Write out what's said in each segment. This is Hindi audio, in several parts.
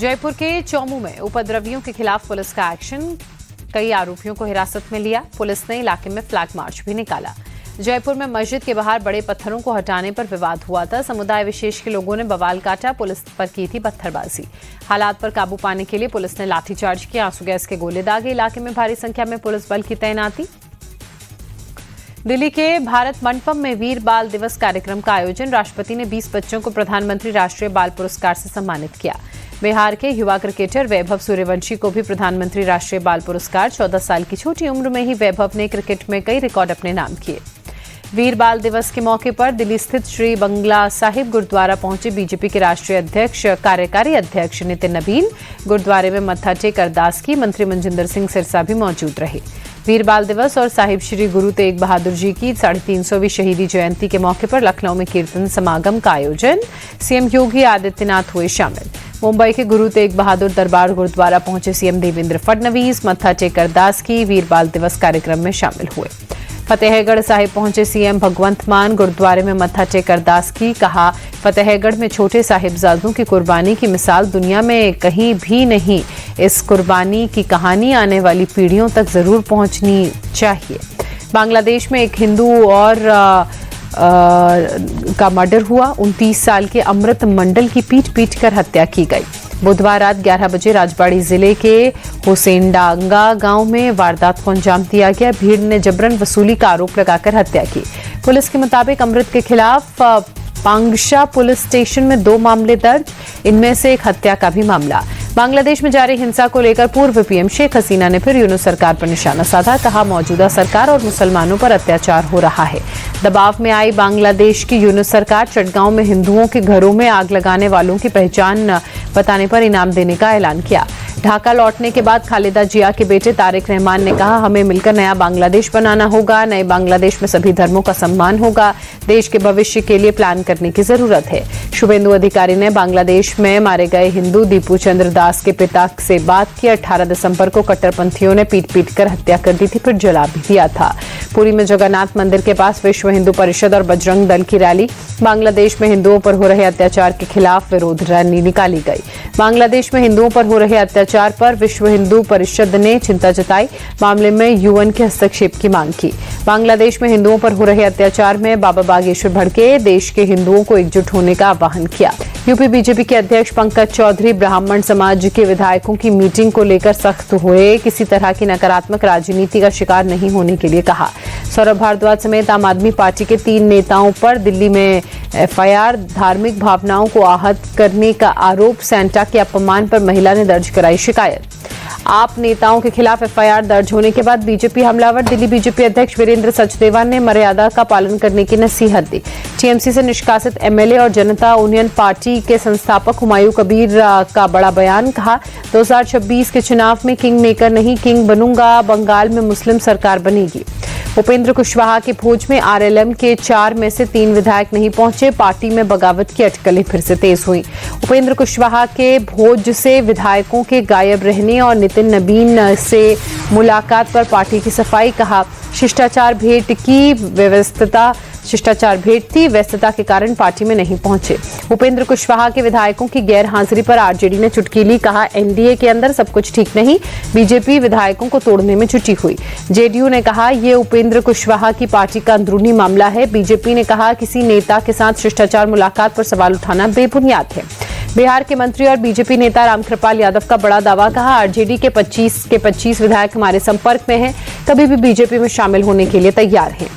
जयपुर के चौमू में उपद्रवियों के खिलाफ पुलिस का एक्शन। कई आरोपियों को हिरासत में लिया। पुलिस ने इलाके में फ्लैग मार्च भी निकाला। जयपुर में मस्जिद के बाहर बड़े पत्थरों को हटाने पर विवाद हुआ था। समुदाय विशेष के लोगों ने बवाल काटा। पुलिस पर की थी पत्थरबाजी। हालात पर काबू पाने के लिए पुलिस ने लाठीचार्ज किया, आंसू गैस के गोले दागे। इलाके में भारी संख्या में पुलिस बल की तैनाती। दिल्ली के भारत मंडपम में वीर बाल दिवस कार्यक्रम का आयोजन। राष्ट्रपति ने 20 बच्चों को प्रधानमंत्री राष्ट्रीय बाल पुरस्कार से सम्मानित किया। बिहार के युवा क्रिकेटर वैभव सूर्यवंशी को भी प्रधानमंत्री राष्ट्रीय बाल पुरस्कार। 14 साल की छोटी उम्र में ही वैभव ने क्रिकेट में कई रिकॉर्ड अपने नाम किए। वीर बाल दिवस के मौके पर दिल्ली स्थित श्री बंगला साहिब गुरुद्वारा पहुंचे बीजेपी के राष्ट्रीय अध्यक्ष कार्यकारी अध्यक्ष नितिन नबीन। गुरुद्वारे में मत्था टेक अरदास की। मंत्री मनजिंदर सिंह सिरसा भी मौजूद रहे। वीर बाल दिवस और साहिब श्री गुरु तेग बहादुर जी की 350वीं शहीदी जयंती के मौके पर लखनऊ में कीर्तन समागम का आयोजन। सीएम योगी आदित्यनाथ हुए शामिल। मुंबई के गुरु तेग बहादुर दरबार गुरुद्वारा पहुंचे सीएम देवेंद्र फडणवीस। मत्था टेक अरदास की। वीर बाल दिवस कार्यक्रम में शामिल हुए। फतेहगढ़ साहिब पहुंचे सीएम भगवंत मान। गुरुद्वारे में मत्था टेक अरदास की। कहा, फतेहगढ़ में छोटे साहिबजादों की कुर्बानी की मिसाल दुनिया में कहीं भी नहीं। इस कुर्बानी की कहानी आने वाली पीढ़ियों तक जरूर पहुंचनी चाहिए। बांग्लादेश में एक हिंदू और का मर्डर हुआ। 29 साल के अमृत मंडल की पीट कर हत्या की गई। बुधवार रात 11 बजे राजबाड़ी जिले के हुसैनडांगा गांव में वारदात को अंजाम दिया गया। भीड़ ने जबरन वसूली का आरोप लगाकर हत्या की। पुलिस के मुताबिक अमृत के खिलाफ पांगशा पुलिस स्टेशन में 2 मामले दर्ज, इनमें से एक हत्या का भी मामला। बांग्लादेश में जारी हिंसा को लेकर पूर्व पीएम शेख हसीना ने फिर यूनुस सरकार पर निशाना साधा। कहा, मौजूदा सरकार और मुसलमानों पर अत्याचार हो रहा है। दबाव में आई बांग्लादेश की यूनुस सरकार चटगांव में हिंदुओं के घरों में आग लगाने वालों की पहचान बताने पर इनाम देने का ऐलान किया। ढाका लौटने के बाद खालिदा जिया के बेटे तारिक रहमान ने कहा, हमें मिलकर नया बांग्लादेश बनाना होगा। नए बांग्लादेश में सभी धर्मों का सम्मान होगा। देश के भविष्य के लिए प्लान करने की जरूरत है। शुभेंदु अधिकारी ने बांग्लादेश में मारे गए हिंदू दीपू चंद्र दास के पिता से बात की। 18 दिसंबर को कट्टरपंथियों ने पीट कर हत्या कर दी थी, फिर जला भी दिया था। पुरी में जगन्नाथ मंदिर के पास विश्व हिंदू परिषद और बजरंग दल की रैली। बांग्लादेश में हिंदुओं पर हो रहे अत्याचार के खिलाफ विरोध रैली निकाली गई। बांग्लादेश में हिंदुओं पर हो रहे अत्याचार पर विश्व हिंदू परिषद ने चिंता जताई। मामले में यूएन के हस्तक्षेप की मांग की। बांग्लादेश में हिंदुओं पर हो रहे अत्याचार में बाबा बागेश्वर भड़के। देश के हिंदुओं को एकजुट होने का आह्वान किया। यूपी बीजेपी के अध्यक्ष पंकज चौधरी ब्राह्मण समाज के विधायकों की मीटिंग को लेकर सख्त हुए। किसी तरह की नकारात्मक राजनीति का शिकार नहीं होने के लिए कहा। सौरभ भारद्वाज समेत आम आदमी पार्टी के 3 नेताओं पर दिल्ली में एफआईआर। धार्मिक भावनाओं को आहत करने का आरोप। सेंटा के अपमान पर महिला ने दर्ज कराई शिकायत। आप नेताओं के खिलाफ एफआईआर दर्ज होने के बाद बीजेपी हमलावर। दिल्ली बीजेपी अध्यक्ष वीरेंद्र सचदेवा ने मर्यादा का पालन करने की नसीहत दी। टीएमसी से निष्कासित एमएलए और जनता यूनियन पार्टी के संस्थापक हुमायूं कबीर का बड़ा बयान। कहा, 2026 के चुनाव में किंग मेकर नहीं, किंग बनूंगा। बंगाल में मुस्लिम सरकार बनेगी। उपेंद्र कुशवाहा के भोज में आरएलएम के 4 में से 3 विधायक नहीं पहुंचे। पार्टी में बगावत की अटकलें फिर से तेज हुई। उपेंद्र कुशवाहा के भोज से विधायकों के गायब रहने और नितिन नबीन से मुलाकात पर पार्टी की सफाई। कहा, शिष्टाचार भेंट थी, व्यस्तता के कारण पार्टी में नहीं पहुंचे। उपेंद्र कुशवाहा के विधायकों की गैर हाजिरी पर आरजेडी ने चुटकी ली। कहा, एनडीए के अंदर सब कुछ ठीक नहीं, बीजेपी विधायकों को तोड़ने में जुटी हुई। जेडीयू ने कहा, ये उपेंद्र कुशवाहा की पार्टी का अंदरूनी मामला है। बीजेपी ने कहा, किसी नेता के साथ शिष्टाचार मुलाकात पर सवाल उठाना बेबुनियाद है। बिहार के मंत्री और बीजेपी नेता रामकृपाल यादव का बड़ा दावा। कहा, आरजेडी के 25 विधायक हमारे संपर्क में हैं, कभी भी बीजेपी में शामिल होने के लिए तैयार हैं।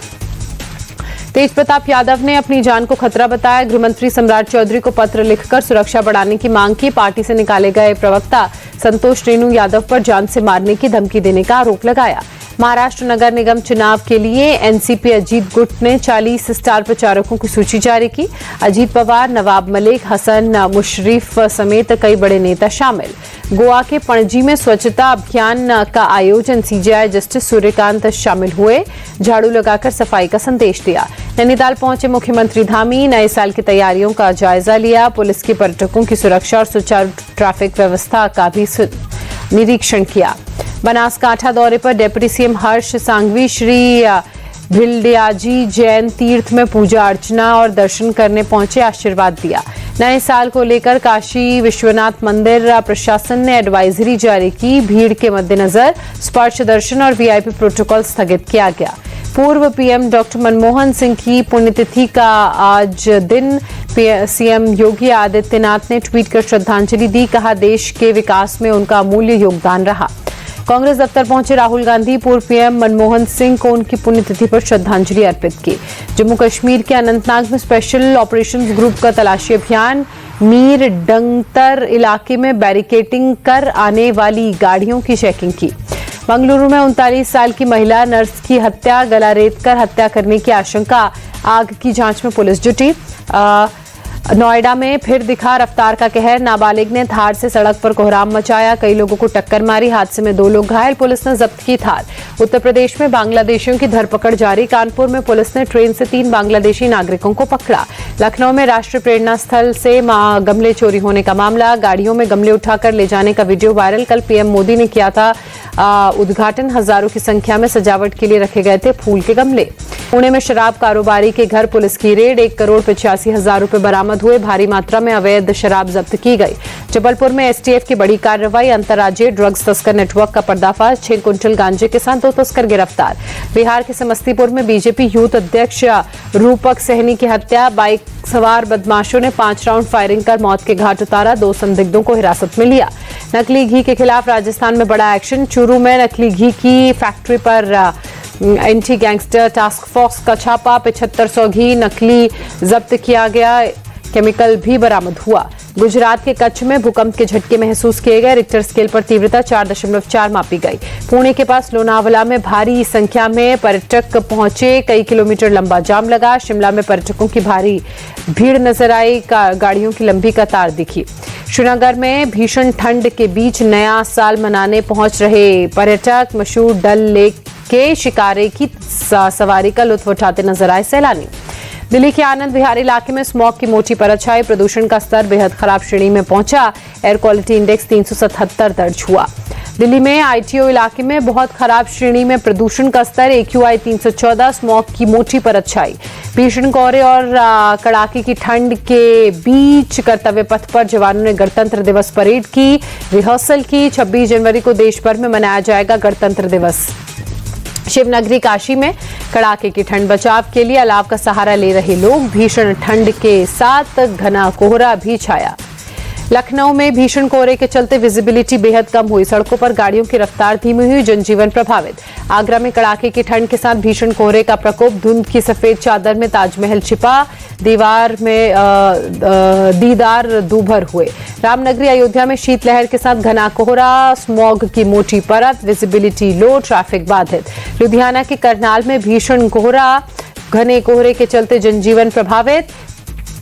तेज प्रताप यादव ने अपनी जान को खतरा बताया। गृहमंत्री सम्राट चौधरी को पत्र लिखकर सुरक्षा बढ़ाने की मांग की। पार्टी से निकाले गए प्रवक्ता संतोष रेणु यादव पर जान से मारने की धमकी देने का आरोप लगाया। महाराष्ट्र नगर निगम चुनाव के लिए एनसीपी अजीत गुट ने 40 स्टार प्रचारकों की सूची जारी की। अजीत पवार, नवाब मलिक, हसन मुशर्रफ समेत कई बड़े नेता शामिल। गोवा के पणजी में स्वच्छता अभियान का आयोजन। सीजेआई जस्टिस सूर्यकांत शामिल हुए। झाड़ू लगाकर सफाई का संदेश दिया। नैनीताल पहुंचे मुख्यमंत्री धामी। नए साल की तैयारियों का जायजा लिया। पुलिस की पर्यटकों की सुरक्षा और सुचारू ट्रैफिक व्यवस्था का भी निरीक्षण किया। बनासकांठा दौरे पर डिप्टी सीएम हर्ष सांघवी श्री भिलडियाजी जैन तीर्थ में पूजा अर्चना और दर्शन करने पहुंचे। आशीर्वाद दिया। नए साल को लेकर काशी विश्वनाथ मंदिर प्रशासन ने एडवाइजरी जारी की। भीड़ के मद्देनजर स्पर्श दर्शन और वीआईपी प्रोटोकॉल स्थगित किया गया। पूर्व पीएम डॉक्टर मनमोहन सिंह की पुण्यतिथि का आज दिन सीएम योगी आदित्यनाथ ने ट्वीट कर श्रद्धांजलि दी। कहा, देश के विकास में उनका अमूल्य योगदान रहा। कांग्रेस दफ्तर पहुंचे राहुल गांधी पूर्व पीएम मनमोहन सिंह को उनकी पुण्यतिथि पर श्रद्धांजलि अर्पित की। जम्मू कश्मीर के अनंतनाग में स्पेशल ऑपरेशंस ग्रुप का तलाशी अभियान। मीर डंगतर इलाके में बैरिकेडिंग कर आने वाली गाड़ियों की चेकिंग की। मंगलुरु में 39 साल की महिला नर्स की हत्या, गला रेतकर हत्या करने की आशंका। आग की जांच में पुलिस जुटी। नोएडा में फिर दिखा रफ्तार का कहर। नाबालिग ने थार से सड़क पर कोहराम मचाया, कई लोगों को टक्कर मारी। हादसे में 2 लोग घायल, पुलिस ने जब्त की थार। उत्तर प्रदेश में बांग्लादेशियों की धरपकड़ जारी। कानपुर में पुलिस ने ट्रेन से 3 बांग्लादेशी नागरिकों को पकड़ा। लखनऊ में राष्ट्रीय प्रेरणा स्थल से गमले चोरी होने का मामला। गाड़ियों में गमले उठाकर ले जाने का वीडियो वायरल। कल पीएम मोदी ने किया था उद्घाटन। हजारों की संख्या में सजावट के लिए रखे गए थे फूल के गमले। पुणे में शराब कारोबारी के घर पुलिस की रेड। 1,85,00,000 रुपए बरामद हुए। भारी मात्रा में अवैध शराब जब्त की गई। जबलपुर में एसटीएफ की बड़ी कार्रवाई। अंतर्राज्यीय ड्रग्स तस्कर नेटवर्क का पर्दाफाश। 6 क्विंटल गांजे के साथ 2 तस्कर गिरफ्तार। बिहार के समस्तीपुर में बीजेपी यूथ अध्यक्ष रूपक सहनी की हत्या। बाइक सवार बदमाशों ने 5 राउंड फायरिंग कर मौत के घाट उतारा। 2 संदिग्धों को हिरासत में लिया। नकली घी के खिलाफ राजस्थान में बड़ा एक्शन। चूरू में नकली घी की फैक्ट्री पर एंटी गैंगस्टर टास्क फोर्स का छापा। 7500 घी नकली जब्त किया गया। केमिकल भी बरामद हुआ। गुजरात के कच्छ में भूकंप के झटके महसूस किए गए। रिक्टर स्केल पर तीव्रता 4.4 मापी गई। पुणे के पास लोनावला में भारी संख्या में पर्यटक पहुंचे। कई किलोमीटर लंबा जाम लगा। शिमला में पर्यटकों की भारी भीड़ नजर आई। गाड़ियों की लंबी कतार दिखी। श्रीनगर में भीषण ठंड के बीच नया साल मनाने पहुंच रहे पर्यटक। मशहूर डल लेक के शिकारे की सवारी का लुत्फ उठाते नजर आए सैलानी। दिल्ली के आनंद विहार इलाके में स्मॉग की मोटी परत छाई। प्रदूषण का स्तर बेहद खराब श्रेणी में पहुंचा। एयर क्वालिटी इंडेक्स 377 दर्ज हुआ। दिल्ली में आईटीओ इलाके में बहुत खराब श्रेणी में प्रदूषण का स्तर। AQI 314। स्मॉग की मोटी परत छाई। भीषण कोहरे और कड़ाके की ठंड के बीच कर्तव्य पथ पर जवानों ने गणतंत्र दिवस परेड की, रिहर्सल की। 26 जनवरी को देश भर में मनाया जाएगा गणतंत्र दिवस। शिवनगरी काशी में कड़ाके की ठंड। बचाव के लिए अलाव का सहारा ले रहे लोग। भीषण ठंड के साथ घना कोहरा भी छाया। लखनऊ में भीषण कोहरे के चलते विजिबिलिटी बेहद कम हुई। सड़कों पर गाड़ियों की रफ्तार धीमी हुई। जनजीवन प्रभावित। आगरा में कड़ाके की ठंड के साथ भीषण कोहरे का प्रकोप। धुंध की सफेद चादर में ताजमहल छिपा। दीवार में दीदार दूभर हुए। रामनगरी अयोध्या में शीतलहर के साथ घना कोहरा। स्मॉग की मोटी परत। विजिबिलिटी लो। ट्रैफिक बाधित। लुधियाना के करनाल में भीषण कोहरा। घने कोहरे के चलते जनजीवन प्रभावित।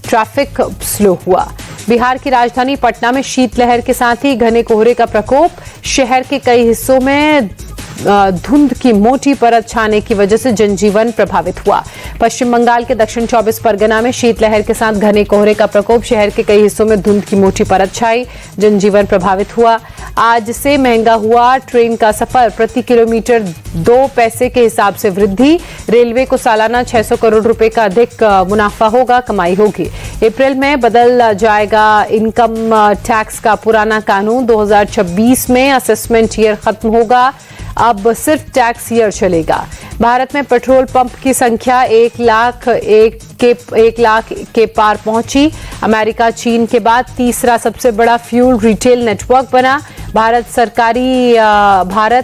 ट्रैफिक स्लो हुआ। बिहार की राजधानी पटना में शीतलहर के साथ ही घने कोहरे का प्रकोप। शहर के कई हिस्सों में धुंध की मोटी परत छाने की वजह से जनजीवन प्रभावित हुआ। पश्चिम बंगाल के दक्षिण 24 परगना में शीतलहर के साथ घने कोहरे का प्रकोप। शहर के कई हिस्सों में धुंध की मोटी परत छाई। जनजीवन प्रभावित हुआ। आज से महंगा हुआ ट्रेन का सफर। प्रति किलोमीटर 2 पैसे के हिसाब से वृद्धि। रेलवे को सालाना 600 करोड़ रुपए का अधिक मुनाफा होगा, कमाई होगी। अप्रैल में बदल जाएगा इनकम टैक्स का पुराना कानून। 2026 में असेसमेंट ईयर खत्म होगा। अब सिर्फ टैक्स ईयर चलेगा। भारत में पेट्रोल पंप की संख्या 1 लाख के पार पहुंची। अमेरिका चीन के बाद तीसरा सबसे बड़ा फ्यूल रिटेल नेटवर्क बना। भारत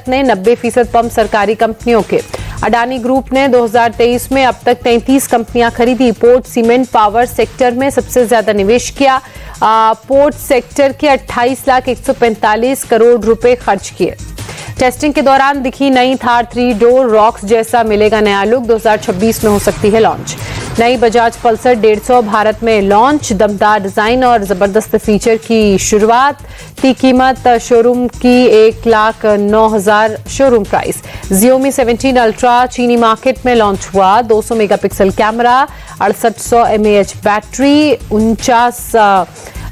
ने 90% पंप सरकारी कंपनियों के। अडानी ग्रुप ने 2023 में अब तक 33 कंपनियां खरीदी। पोर्ट, सीमेंट, पावर सेक्टर में सबसे ज्यादा निवेश किया। पोर्ट सेक्टर के 28,145 करोड़ रुपए खर्च किए। टेस्टिंग के दौरान दिखी नई थार 3 डोर रॉक्स जैसा मिलेगा नया लुक। 2026 में हो सकती है लॉन्च। नई बजाज पल्सर 150 भारत में लॉन्च। दमदार डिजाइन और जबरदस्त फीचर की शुरुआत की कीमत शोरूम की 1,09,000 शोरूम प्राइस। Xiaomi 17 अल्ट्रा चीनी मार्केट में लॉन्च हुआ। 200 मेगापिक्सल कैमरा, 6800 mAh बैटरी,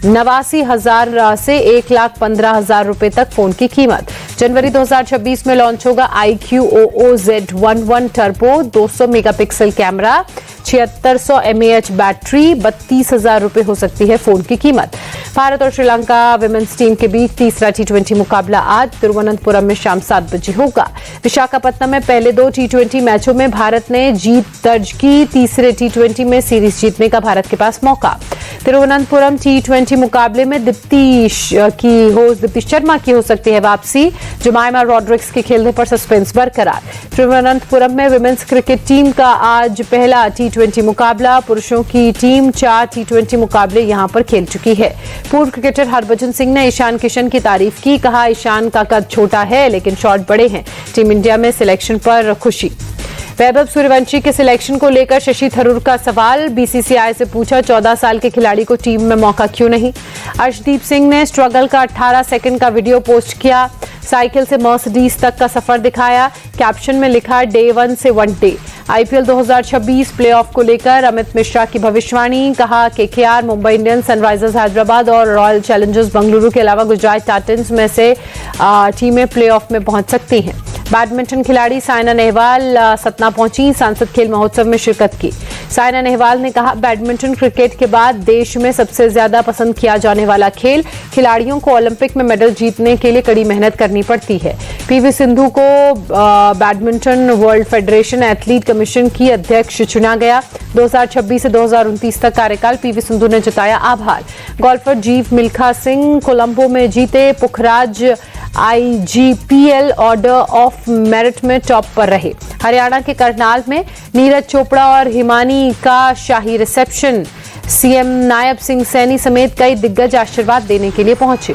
89,000 से 1,15,000 रुपए तक फोन की कीमत। जनवरी 2026 में लॉन्च होगा iQOO Z11 turbo. 200 megapixel camera, 7600 mAh battery, 32,000 रुपए हो सकती है फोन की कीमत। भारत और श्रीलंका विमेंस टीम के बीच तीसरा T20 मुकाबला आज तिरुवनंतपुरम में शाम 7 बजे होगा। विशाखापत्तनम में पहले 2 T20 मैचों में भारत ने जीत दर्ज की, तीसरे T20 में सीरीज जीतने का भारत के पास मौका। तिरुवनंतपुरम T20 मुकाबले में दीप्ति शर्मा की हो सकती है वापसी, जमाइमा रॉड्रिक्स के खेलने पर सस्पेंस बरकरार। तिरुवनंतपुरम में विमेंस क्रिकेट टीम का आज पहला T20 मुकाबला, पुरुषों की टीम 4 T20 मुकाबले यहां पर खेल चुकी है। पूर्व क्रिकेटर हरभजन सिंह ने ईशान किशन की तारीफ की, कहा ईशान का कद छोटा है लेकिन शॉट बड़े हैं, टीम इंडिया में सिलेक्शन पर खुशी। वैभव सूर्यवंशी के सिलेक्शन को लेकर शशि थरूर का सवाल, बीसीसीआई से पूछा 14 साल के खिलाड़ी को टीम में मौका क्यों नहीं। अर्शदीप सिंह ने स्ट्रगल का 18 सेकंड का वीडियो पोस्ट किया, साइकिल से मर्सिडीज तक का सफर दिखाया, कैप्शन में लिखा डे 1 से 1 डे। आईपीएल 2026 प्लेऑफ को लेकर अमित मिश्रा की भविष्यवाणी, कहा KKR, Mumbai Indians, Sunrisers Hyderabad और रॉयल चैलेंजर्स बेंगलुरु के अलावा गुजरात टाइटंस में से टीमें प्लेऑफ में पहुंच सकती हैं। बैडमिंटन खिलाड़ी साइना नेहवाल सतना पहुंची, सांसद खेल महोत्सव में शिरकत की। साइना नेहवाल ने कहा बैडमिंटन क्रिकेट के बाद देश में सबसे ज्यादा पसंद किया जाने वाला खेल, खिलाड़ियों को ओलंपिक में मेडल जीतने के लिए कड़ी मेहनत करनी पड़ती है। पीवी सिंधु को badminton world federation athlete commission की अध्यक्ष चुना गया। 2026 से 2029 तक कार्यकाल, पीवी सिंधु ने जताया आभार। गोल्फर जीव मिल्खा सिंह कोलंबो में जीते, पुखराज IGPL ऑर्डर ऑफ मेरिट में टॉप पर रहे। हरियाणा के करनाल में नीरज चोपड़ा और हिमानी का शाही रिसेप्शन, सीएम नायब सिंह सैनी समेत कई दिग्गज आशीर्वाद देने के लिए पहुंचे।